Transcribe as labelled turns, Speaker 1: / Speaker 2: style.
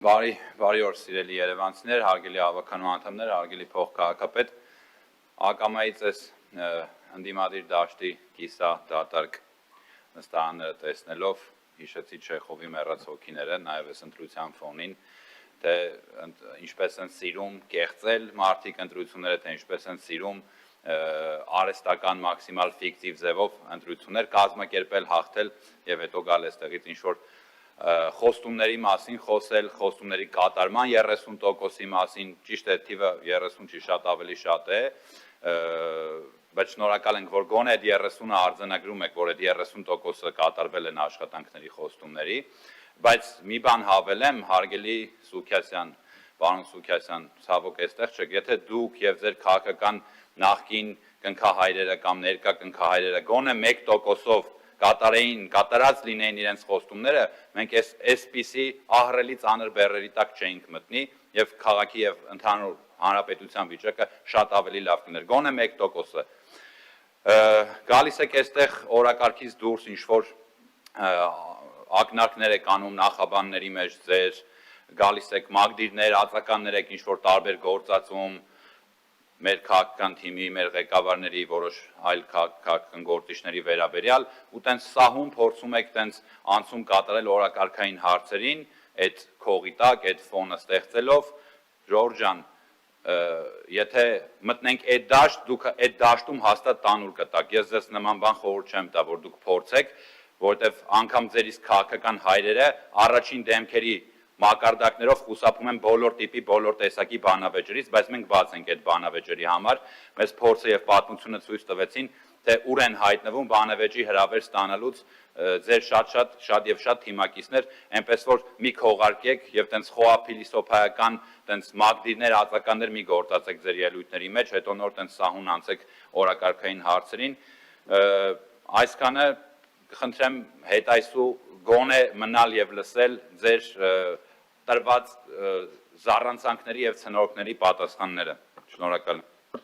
Speaker 1: Բարի օր սիրելի երևանցիներ, հարգելի հավաքանու անդամներ, հարգելի փոխքաղաքապետ, ակամայից ես ընդդիմադիր դաշտի կիսա դատարկ նստարանները տեսնելով հիշեցի Չեխովի մեռած հոգիները, նաև այս ընտրության ֆոնին, թե ինչպես են սիրում կեղծել մարդիկ ընտրությունները, թե ինչպես են սիրում արհեստական մաքսիմալ ֆիկտիվ ձևով ընտրություններ կազմակերպել, հաղթել եւ հետո գալ այստեղից ինչ-որ խոստումների մասին խոսել, խոստումների կատարման 30%-ի մասին, ճիշտ է թիվը 30 չի, շատ ավելի շատ է, բայց շնորհակալ ենք, որ գոնե այդ 30-ը արձանագրում եք, որ այդ 30%-ը կատարվել են աշխատանքների խոստումների, բայց մի բան հավելեմ, հարգելի Սուքիասյան, պարոն Սուքիասյան, ցավոք այստեղ չեք, եթե դուք եւ ձեր քաղաքական նախկին կնքահայրերը կամ ներկա կնքահայրերը գոնե 1%-ով կատարած լինեին իրենց խոստումները, մենք այսպիսի ահռելի ծանր բեռերի տակ չէինք մտնի եւ քաղաքի եւ ընդհանուր հանրապետության վիճակը շատ ավելի լավ կներ, գոնե 1%-ը։ Գալիս եք այստեղ օրակարգից դուրս ինչ-որ ակնարկներ եք անում նախաբանների մեջ ձեր, գալիս եք մագդիրներ, ածականներ եք ինչ-որ տարբեր գործածում, մեր քաղաքական թիմի, մեր ղեկավարների, որոշ այլ քաղաքական գործիչների վերաբերյալ, ու տենց սահուն փորձում եք տենց անցում կատարել օրակարգային հարցերին, այդ քողի տակ, այդ ֆոնը ստեղծելով, Ժորժ ջան, եթե մտնենք այդ դաշտ, դուք այդ դաշտում հաստատ տանուլ կտաք, ես ձեզ նման բան խորհուրդ չեմ տա, որ դուք փորձեք, որովհետև անգամ ձեր իսկ քաղաքական հայրերը առաջին դեմքերի մակարդակներով խուսափում են բոլոր տիպի, բոլոր տեսակի բանավեճերից, բայց մենք բաց ենք այդ բանավեճերի համար, մեզ փորձը եւ պատմությունը ցույց տվեցին, թե ուր են հայտնվում բանավեճի հրավեր ստանալուց ձեր շատ թիմակիցներ, այնպես որ մի քողարկեք եւ տենց խոհափիլիսոփայական, տենց մագդիրներ, ածականներ մի գործածեք ձեր ելույթների մեջ, հետո նոր տենց սահուն անցեք օրակարգային հարցերին, այսքանը կխնդրեմ հետայսու գոնե մնալ եւ լսել ձեր տրված զառանցանքների եւ ցնորքների պատասխանները։ Շնորհակալ եմ։